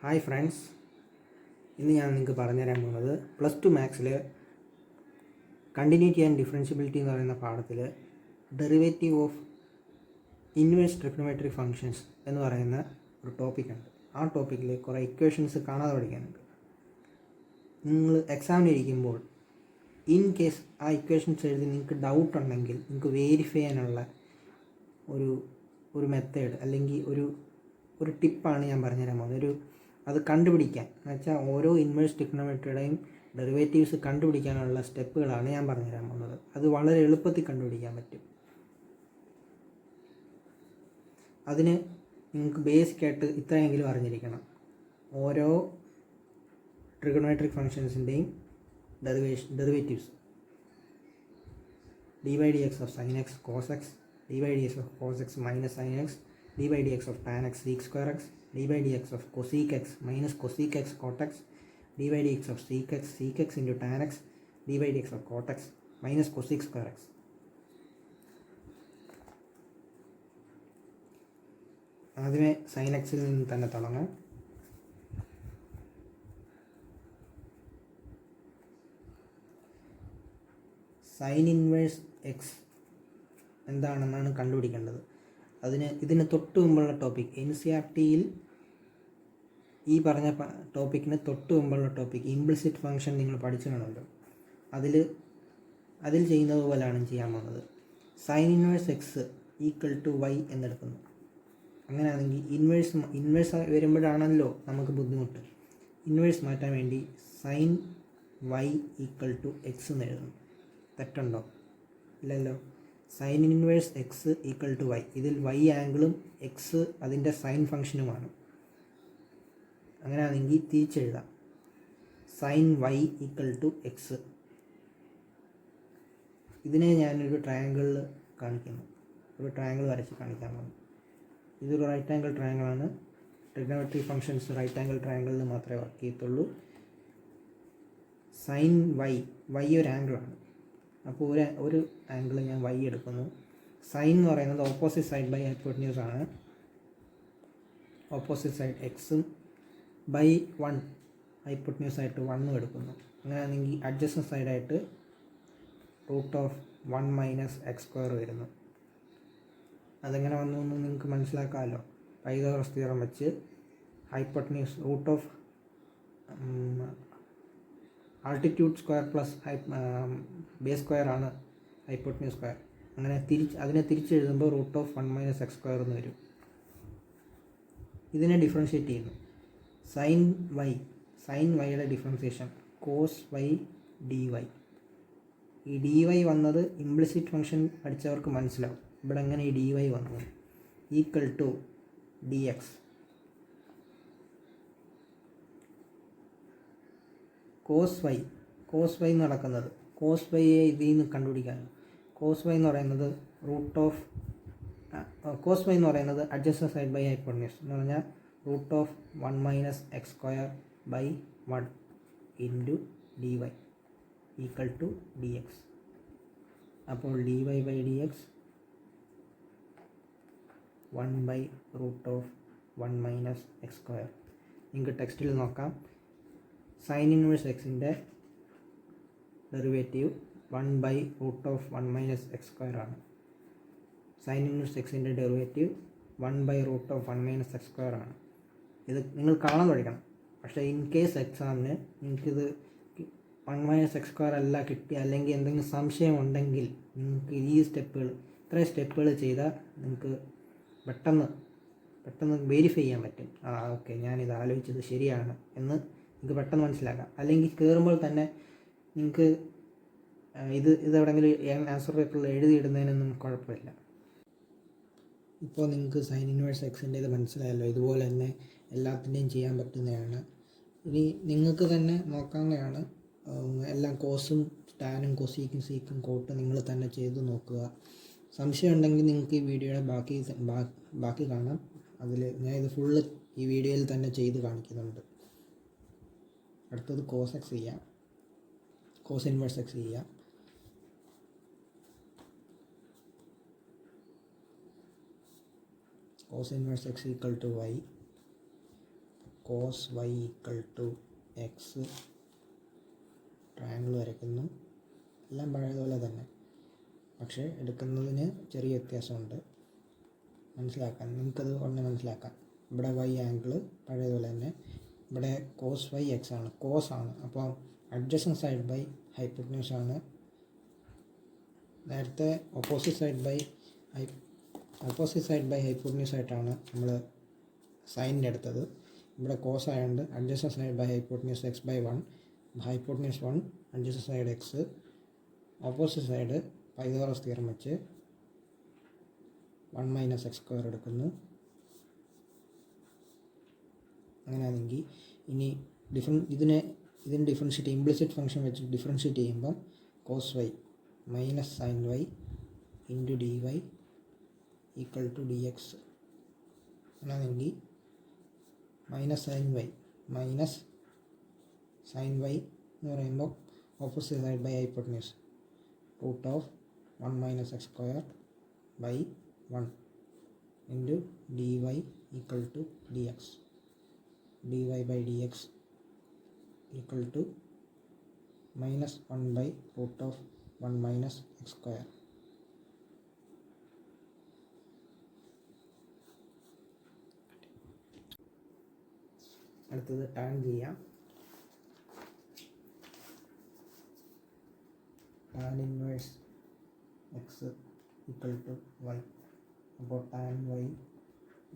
Hi friends, ഇന്ന് ഞാൻ നിങ്ങൾക്ക് പറഞ്ഞുതരാൻ പോകുന്നത് +2 മാത്സിൽ കണ്ടിന്യൂറ്റി ആൻഡ് ഡിഫറൻഷ്യബിലിറ്റി എന്ന് പറയുന്ന പാഠത്തിൽ derivative of inverse trigonometric functions എന്ന് പറയുന്ന ഒരു ടോപ്പിക്കുണ്ട്. ആ ടോപ്പിക്കിൽ കുറേ ഇക്വേഷൻസ് കാണാതെ പഠിക്കാനുണ്ട്. നിങ്ങൾ എക്സാമിന് ഇരിക്കുമ്പോൾ ഇൻ കേസ് ആ ഇക്വേഷൻസ് എഴുതി നിങ്ങൾക്ക് ഡൗട്ട് ഉണ്ടെങ്കിൽ നിങ്ങൾക്ക് വേരിഫൈ ചെയ്യാനുള്ള ഒരു മെത്തേഡ് അല്ലെങ്കിൽ ഒരു ടിപ്പാണ് ഞാൻ പറഞ്ഞുതരാൻ പോകുന്നത്. അത് കണ്ടുപിടിക്കാൻ എന്ന് വെച്ചാൽ ഓരോ ഇൻവേഴ്സ് ട്രിഗണോമെട്രിയുടെയും ഡെറിവേറ്റീവ്സ് കണ്ടുപിടിക്കാനുള്ള സ്റ്റെപ്പുകളാണ് ഞാൻ പറഞ്ഞുതരാൻ പോകുന്നത്. അത് വളരെ എളുപ്പത്തിൽ കണ്ടുപിടിക്കാൻ പറ്റും. അതിന് നിങ്ങൾക്ക് ബേസിക്കായിട്ട് ഇത്രയെങ്കിലും അറിഞ്ഞിരിക്കണം: ഓരോ ട്രിഗണോമെട്രിക് ഫങ്ഷൻസിൻ്റെയും derivatives d/dx of sin x cos x, d/dx of cos x minus sin x, d/dx of tan x sec square x, d/dx of cosec x minus cosec x cot x, d/dx of sec x into tan x, d/dx of cot x minus cosec square x. ആദ്യമേ sin xൽ നിന്ന് തന്നെ തുടങ്ങാം. Sign inverse X എന്താണെന്നാണ് കണ്ടുപിടിക്കേണ്ടത്. ഇതിന് തൊട്ട് മുമ്പുള്ള topic NCERTയിൽ ഈ പറഞ്ഞ ടോപ്പിക്കിന് തൊട്ട് മുമ്പുള്ള ടോപ്പിക് ഇംപ്ലിസിറ്റ് ഫംഗ്ഷൻ നിങ്ങൾ പഠിച്ചു കാണുമല്ലോ. അതിൽ ചെയ്യുന്നത് പോലെയാണ് ചെയ്യാൻ പോകുന്നത്. Sine inverse x equal to y എന്നെടുക്കുന്നു. അങ്ങനെയാണെങ്കിൽ ഇൻവേഴ്സ് വരുമ്പോഴാണല്ലോ നമുക്ക് ബുദ്ധിമുട്ട്. ഇൻവേഴ്സ് മാറ്റാൻ വേണ്ടി sine y equal to x എന്ന് എഴുതുന്നു. തെറ്റുണ്ടോ? ഇല്ലല്ലോ. Sine inverse x equal to y, ഇതിൽ വൈ ആംഗിളും എക്സ് അതിൻ്റെ സൈൻ ഫംഗ്ഷനുമാണ്. അങ്ങനെയാണെങ്കിൽ തിരിച്ചെഴുതാം. Sine y equal to x. ഇതിനെ ഞാനൊരു ട്രയാങ്കിളിൽ കാണിക്കുന്നു. ഒരു ട്രയാങ്കിൾ വരച്ച് കാണിക്കാൻ പോകുന്നു. ഇതൊരു റൈറ്റ് ആംഗിൾ ട്രയാങ്കിളാണ്. ട്രിഗണോമെട്രിക് ഫംഗ്ഷൻസ് റൈറ്റ് ആംഗിൾ ട്രയാങ്കിളിൽ മാത്രമേ വർക്ക് ചെയ്യത്തുള്ളൂ. സൈൻ വൈ ഒരു ആംഗിളാണ്. അപ്പോൾ ഒരു ആംഗിൾ ഞാൻ വൈ എടുക്കുന്നു. സൈൻ എന്ന് പറയുന്നത് ഓപ്പോസിറ്റ് സൈഡ് ബൈ ഹൈപ്പോട്ടന്യൂസ് ആണ്. ഓപ്പോസിറ്റ് സൈഡ് എക്സും ബൈ 1 ഹൈപ്പോട്ടന്യൂസ് ആയിട്ട് 1 എടുക്കുന്നു. അങ്ങനെയാണെങ്കിൽ അഡ്ജസ്റ്റൻറ്റ് സൈഡായിട്ട് √1 - വരുന്നു. അതെങ്ങനെ വന്നു എന്ന് നിങ്ങൾക്ക് മനസ്സിലാക്കാമല്ലോ. പൈതഗോറസ് തിയറം വെച്ച് hypotenuse altitude square plus base square ആണ് ഹൈപ്പോട്ടന്യൂസ് സ്ക്വയർ. അങ്ങനെ അതിനെ തിരിച്ചെഴുതുമ്പോൾ √1 - എന്ന് വരും. ഇതിനെ ഡിഫറൻഷ്യേറ്റ് ചെയ്യുന്നു. സൈൻ വൈയുടെ differentiation cos y d y. ഈ ഡി വൈ വന്നത് ഇംപ്ലിസിറ്റ് ഫംഗ്ഷൻ പഠിച്ചവർക്ക് മനസ്സിലാവും. ഇവിടെ എങ്ങനെ ഈ ഡി വൈ വന്നു equal to D x. Cos y നടക്കുന്നത് കോസ് വൈയെ ഇതിൽ നിന്ന് കണ്ടുപിടിക്കാൻ. കോസ് വൈ എന്ന് പറയുന്നത് അഡ്ജസ്റ്റൻറ്റ് സൈഡ് ബൈ ഹൈപ്പോട്ടന്യൂസ് എന്ന് പറഞ്ഞാൽ √1 - x² into D Y equal to D x. അപ്പോൾ d y by d x 1/√1 - x². നിങ്ങൾക്ക് ടെക്സ്റ്റിൽ നോക്കാം. സൈൻ ഇൻവേഴ്സ് എക്സിൻ്റെ ഡെറിവേറ്റീവ് 1/√1 - x² ആണ്. സൈൻ ഇൻവേഴ്സ് എക്സിൻ്റെ ഡെറിവേറ്റീവ് 1/√1 - x² ആണ്. ഇത് നിങ്ങൾ കാണാൻ പഠിക്കണം. പക്ഷേ ഇൻ കേസ് എക്സാമിന് നിങ്ങൾക്കിത് 1 - x² അല്ല കിട്ടി, അല്ലെങ്കിൽ എന്തെങ്കിലും സംശയം ഉണ്ടെങ്കിൽ നിങ്ങൾക്ക് ഇത്രയും സ്റ്റെപ്പുകൾ ചെയ്താൽ നിങ്ങൾക്ക് പെട്ടെന്ന് വെരിഫൈ ചെയ്യാൻ പറ്റും. ഓക്കെ, ഞാനിത് ആലോചിച്ചത് ശരിയാണ് എന്ന് നിങ്ങൾക്ക് പെട്ടെന്ന് മനസ്സിലാക്കാം. അല്ലെങ്കിൽ കയറുമ്പോൾ തന്നെ നിങ്ങൾക്ക് ഇതെവിടെയെങ്കിലും ആൻസർ പേപ്പറിൽ എഴുതിയിടുന്നതിനൊന്നും കുഴപ്പമില്ല. ഇപ്പോൾ നിങ്ങൾക്ക് സൈൻ ഇൻവേഴ്സ് എക്സിൻ്റെ ഇത് മനസ്സിലായല്ലോ. ഇതുപോലെ തന്നെ എല്ലാത്തിൻ്റെയും ചെയ്യാൻ പറ്റുന്നതാണ്. ഇനി നിങ്ങൾക്ക് തന്നെ നോക്കാവുന്നതാണ്. എല്ലാം കോസും ടാനും കൊസീക്കും സീക്കും കോട്ട് നിങ്ങൾ തന്നെ ചെയ്ത് നോക്കുക. സംശയം ഉണ്ടെങ്കിൽ നിങ്ങൾക്ക് ഈ വീഡിയോയുടെ ബാക്കി കാണാം. ഞാൻ ഇത് ഫുള്ള് ഈ വീഡിയോയിൽ തന്നെ ചെയ്ത് കാണിക്കുന്നുണ്ട്. അടുത്തത് കോസ് എക്സ് ചെയ്യാം. കോസ് ഇൻവേഴ്സ് എക്സ് ചെയ്യാം. cos inverse x equal to y, cos Y equal to X triangle വരയ്ക്കുന്നു. എല്ലാം പഴയതുപോലെ തന്നെ, പക്ഷേ എടുക്കുന്നതിന് ചെറിയ വ്യത്യാസമുണ്ട്. മനസ്സിലാക്കാൻ നിങ്ങൾക്കത് ഉടനെ മനസ്സിലാക്കാം. ഇവിടെ വൈ ആംഗിൾ പഴയതുപോലെ തന്നെ, ഇവിടെ കോസ് വൈ എക്സ് ആണ്, കോസ് ആണ്. അപ്പോൾ അഡ്ജസൻറ്റ് സൈഡ് ബൈ ഹൈപ്പോട്ടന്യൂസ് ആണ്. നേരത്തെ ഓപ്പോസിറ്റ് സൈഡ് ബൈ ഹൈപ്പോട്ടന്യൂസ് ആയിട്ടാണ് നമ്മൾ സൈനിൻ്റെ എടുത്തത്. ഇവിടെ കോസ് ആയതുകൊണ്ട് adjacent side by hypotenuse X by 1, hypotenuse 1, adjacent side X, opposite side Pythagoras theorem വെച്ച് 1 മൈനസ് എക്സ് സ്ക്വയർ എടുക്കുന്നു. അങ്ങനെയാണെങ്കിൽ ഇനി ഇതിന് ഡിഫറൻഷ്യേറ്റ് ഇംപ്ലിസിറ്റ് ഫംഗ്ഷൻ വെച്ച് ഡിഫറൻഷ്യേറ്റ് ചെയ്യുമ്പം cos Y minus sine Y into D Y equal to D X. അങ്ങനെയാണെങ്കിൽ minus sine Y എന്ന് പറയുമ്പോൾ opposite side by hypotenuse root of 1 minus X square by 1 into D Y equal to D X. dy by dx equal to minus 1 by root of 1 minus x square. അടുത്തത് tan ചെയ്യാം. Tan inverse x equal to y. അപ്പോൾ tan y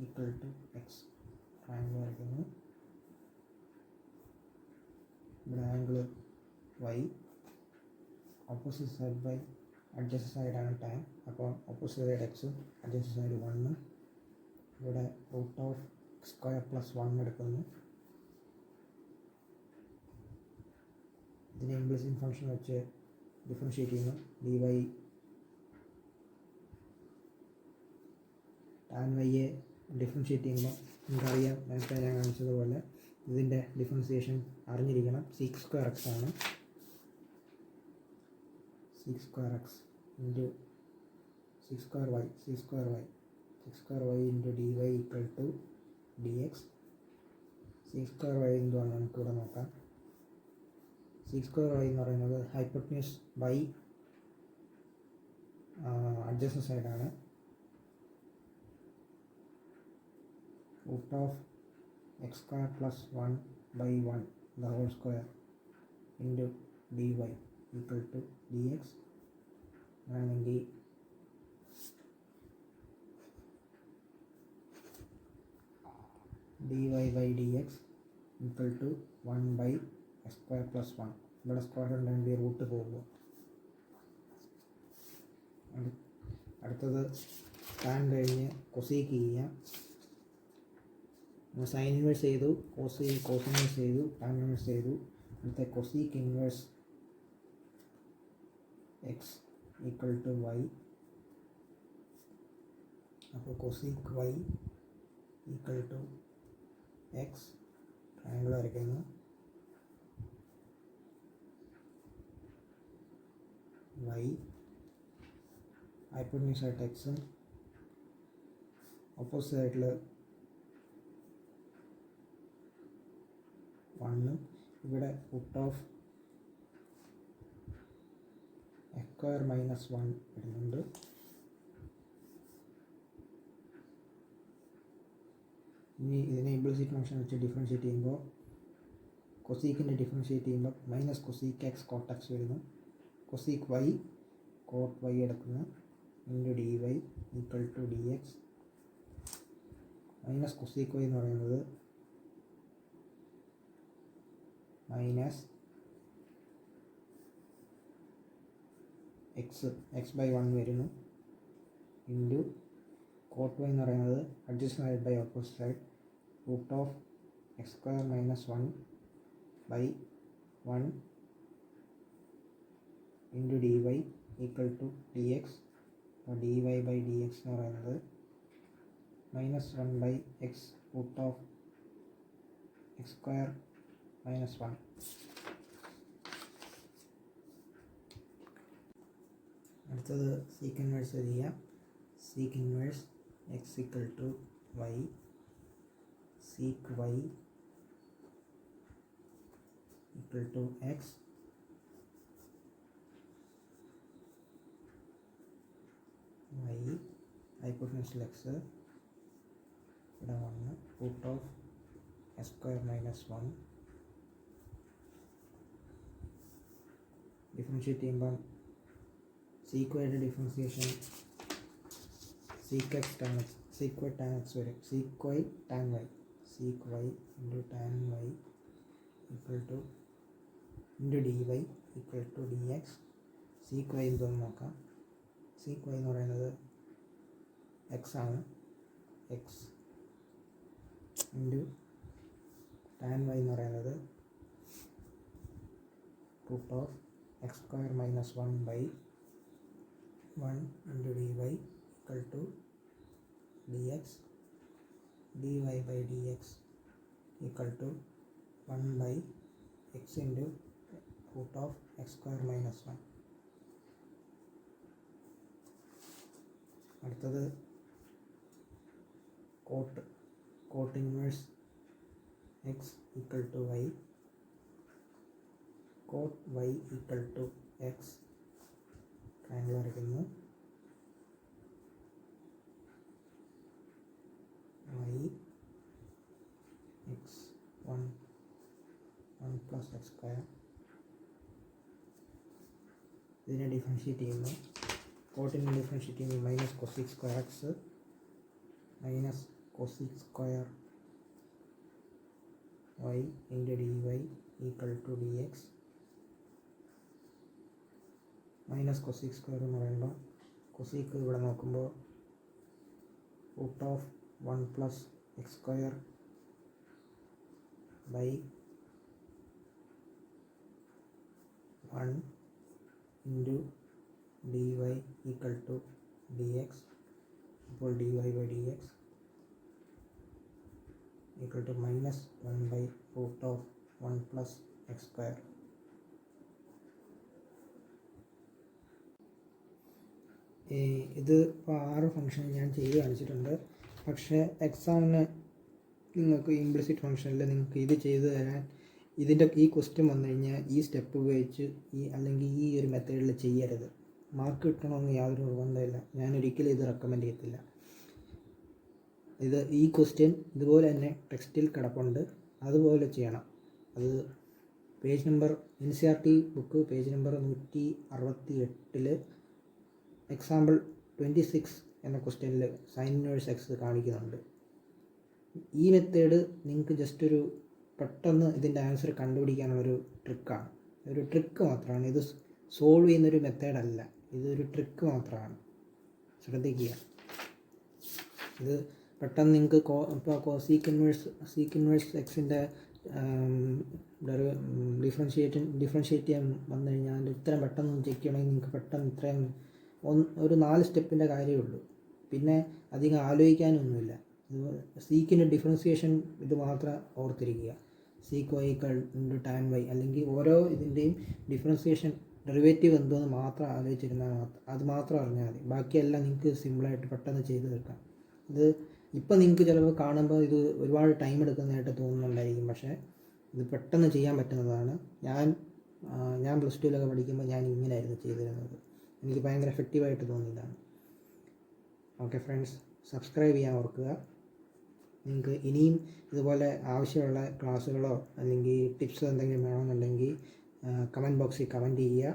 equal to X triangle വരയ്ക്കുന്നു. ഇവിടെ angle y, opposite side by adjacent സൈഡാണ് tan. അപ്പോൾ opposite side x, adjacent side 1. ഇവിടെ root of square plus 1 എടുക്കുന്നു. ഇതിനെ ഇംപ്ലിസിറ്റ് ഫംഗ്ഷൻ വെച്ച് ഡിഫറൻഷ്യേറ്റ് ചെയ്യുന്നു. ഡി വൈ ടാൻ വൈയെ ഡിഫറൻഷ്യേറ്റ് ചെയ്യുമ്പോൾ നമുക്കറിയാം, നേരത്തെ ഞാൻ കാണിച്ചതുപോലെ ഇതിൻ്റെ ഡിഫറൻസിയേഷൻ അറിഞ്ഞിരിക്കണം. സീക്ക് സ്ക്വയർ എക്സ് ആണ്. Sec square x into seek square Y into D Y equal to D X. Sec square Y എന്തുവാണ് നമുക്കിവിടെ നോക്കാം. സീക്ക് സ്ക്വയർ വൈ എന്ന് പറയുന്നത് ഹൈപ്പോട്ടന്യൂസ് ബൈ അഡ്ജസ്റ്റൻറ്റ് സൈഡാണ്. Root of x square plus 1 by 1 the whole square into dy equal to dx. ആണെങ്കിൽ dy by dx equal to 1 by x square plus 1. ഇവിടെ square ഉണ്ടെങ്കിൽ root പോകും. അടുത്തത് tan കഴിഞ്ഞ് cosec ചെയ്യാം. സൈൻ ഇൻവേഴ്സ് ചെയ്തു, cos inverse ചെയ്തു, tan inverse ചെയ്തു. അടുത്ത cosec inverse x equal to y. അപ്പോൾ cosec y equal to X triangle വരയ്ക്കുന്നു. വൈ ഹൈപ്പോട്ടന്യൂസ് ആയിട്ട് എക്സും ഓപ്പോസിറ്റ് സൈഡിൽ 1. ഇവിടെ root of x square minus 1 വരുന്നുണ്ട്. ഇനി ഇതിനെ ഇംപ്ലിസിറ്റ് ഫംഗ്ഷൻ വെച്ച് ഡിഫറൻഷ്യേറ്റ് ചെയ്യുമ്പോൾ കൊസീക്കിൻ്റെ ഡിഫറൻഷ്യേറ്റ് ചെയ്യുമ്പോൾ minus cosec x cot x വരുന്നു. കൊസീക്ക് വൈ കോട്ട് വൈ എടുക്കുന്നു into D Y equal to D X. Minus cosec Y എന്ന് പറയുന്നത് മൈനസ് എക്സ് ബൈ 1 വരുന്നു ഇൻറ്റു കോട്ട് വൈ എന്ന് പറയുന്നത് adjacent side by opposite side root of x square minus 1 by 1 into D Y equal to D x. അപ്പോൾ d y by d x എന്ന് പറയുന്നത് minus 1 by x root of x square minus 1. അടുത്തത് sec inverse ചെയ്യാം. Sec inverse x equal to y. Sec y equal to x, y, hypotenuse x, ഇവിടെ 1 root of s square minus 1. Differentiate ചെയ്യുമ്പം സീക്വയുടെ differentiation sec x tan x, sec y tan x വരും. sec y tan y, sec y into tan y equal to into dy equal to dx. sec y എന്തോന്ന് നോക്കാം. sec y എന്ന് പറയുന്നത് x ആണ്. x into tan y എന്ന് പറയുന്നത് root of x square minus 1 by 1 into dy equal to dx. dy by dx equal to 1 by x into root of x square minus 1. അടുത്തത് cot inverse x equal to y, cot y equal to x. Triangle വരയ്ക്കുന്നു. y x 1 plus x square. ഇതിനെ differentiate ചെയ്യുന്നു. കോട്ടിനെ differentiate ചെയ്യുമ്പോൾ minus cosec square X minus cosec square Y into D Y equal to D X. Minus cosec square എന്ന് പറയുമ്പോൾ cosec ഇവിടെ നോക്കുമ്പോൾ root of 1 plus x square by 1 into dy equal to dx. അപ്പോൾ dy by dx equal to minus 1 by root of 1 plus x square. ഇത് ഇപ്പോൾ 6 function ഞാൻ ചെയ്ത് കാണിച്ചിട്ടുണ്ട്. പക്ഷേ എക്സാമിന് നിങ്ങൾക്ക് ഇംപ്ലിസിറ്റ് ഫംഗ്ഷനിൽ നിങ്ങൾക്ക് ഇത് ചെയ്തു തരാൻ ഈ ക്വസ്റ്റ്യൻ വന്നു കഴിഞ്ഞാൽ ഈ സ്റ്റെപ്പ് ഉപയോഗിച്ച് അല്ലെങ്കിൽ ഈ ഒരു മെത്തേഡിൽ ചെയ്യരുത്. മാർക്ക് കിട്ടണമെന്ന് യാതൊരു നിർബന്ധമില്ല. ഞാൻ ഒരിക്കലും ഇത് റെക്കമെൻഡ് ചെയ്യത്തില്ല. ഈ ക്വസ്റ്റ്യൻ ഇതുപോലെ തന്നെ ടെക്സ്റ്റിൽ കിടപ്പുണ്ട്, അതുപോലെ ചെയ്യണം. അത് page number NCERT book page number 168 example 26 എന്ന ക്വസ്റ്റ്യനിൽ സൈൻ ഇൻവേഴ്സ് എക്സ് കാണിക്കുന്നുണ്ട്. ഈ മെത്തേഡ് നിങ്ങൾക്ക് ജസ്റ്റ് ഒരു പെട്ടെന്ന് ഇതിൻ്റെ ആൻസർ കണ്ടുപിടിക്കാനുള്ളൊരു ട്രിക്കാണ്. ഒരു ട്രിക്ക് മാത്രമാണ്. ഇത് സോൾവ് ചെയ്യുന്നൊരു മെത്തേഡല്ല, ഇതൊരു ട്രിക്ക് മാത്രമാണ്. ശ്രദ്ധിക്കുക. ഇത് പെട്ടെന്ന് നിങ്ങൾക്ക് ഇപ്പോൾ സീക്ക് ഇൻവേഴ്സ് എക്സിൻ്റെ ഡിഫറൻഷ്യേറ്റ് ചെയ്യാൻ വന്നു കഴിഞ്ഞാൽ അതിൻ്റെ ഉത്തരം പെട്ടെന്ന് ചെക്ക് ചെയ്യണമെങ്കിൽ നിങ്ങൾക്ക് പെട്ടെന്ന് ഇത്രയും ഒരു 4 സ്റ്റെപ്പിൻ്റെ കാര്യമേ ഉള്ളൂ. പിന്നെ അധികം ആലോചിക്കാനൊന്നുമില്ല. സീക്കിൻ്റെ ഡിഫറൻസിയേഷൻ ഇത് മാത്രം ഓർത്തിരിക്കുക. Sec Y into tan Y, അല്ലെങ്കിൽ ഓരോ ഇതിൻ്റെയും ഡിഫറൻസിയേഷൻ ഡെറിവേറ്റീവ് എന്തോന്ന് മാത്രം ആലോചിച്ചിരുന്നാൽ അത് മാത്രം അറിഞ്ഞാൽ മതി. ബാക്കിയെല്ലാം നിങ്ങൾക്ക് സിമ്പിളായിട്ട് പെട്ടെന്ന് ചെയ്ത് തീർക്കാം. ഇത് ഇപ്പം നിങ്ങൾക്ക് ചിലപ്പോൾ കാണുമ്പോൾ ഇത് ഒരുപാട് ടൈം എടുക്കുന്നതായിട്ട് തോന്നുന്നുണ്ടായിരിക്കും, പക്ഷേ ഇത് പെട്ടെന്ന് ചെയ്യാൻ പറ്റുന്നതാണ്. ഞാൻ പ്ലസ് ടുവിലൊക്കെ പഠിക്കുമ്പോൾ ഞാൻ ഇങ്ങനെയായിരുന്നു ചെയ്തിരുന്നത്. എനിക്ക് ഭയങ്കര എഫക്റ്റീവായിട്ട് തോന്നിയതാണ്. ഓക്കെ ഫ്രണ്ട്സ്, സബ്സ്ക്രൈബ് ചെയ്യാൻ ഓർക്കുക. നിങ്ങൾക്ക് ഇനിയും ഇതുപോലെ ആവശ്യമുള്ള ക്ലാസ്സുകളോ അല്ലെങ്കിൽ ടിപ്സോ എന്തെങ്കിലും വേണമെന്നുണ്ടെങ്കിൽ കമൻറ്റ് ബോക്സിൽ കമൻറ്റ് ചെയ്യുക.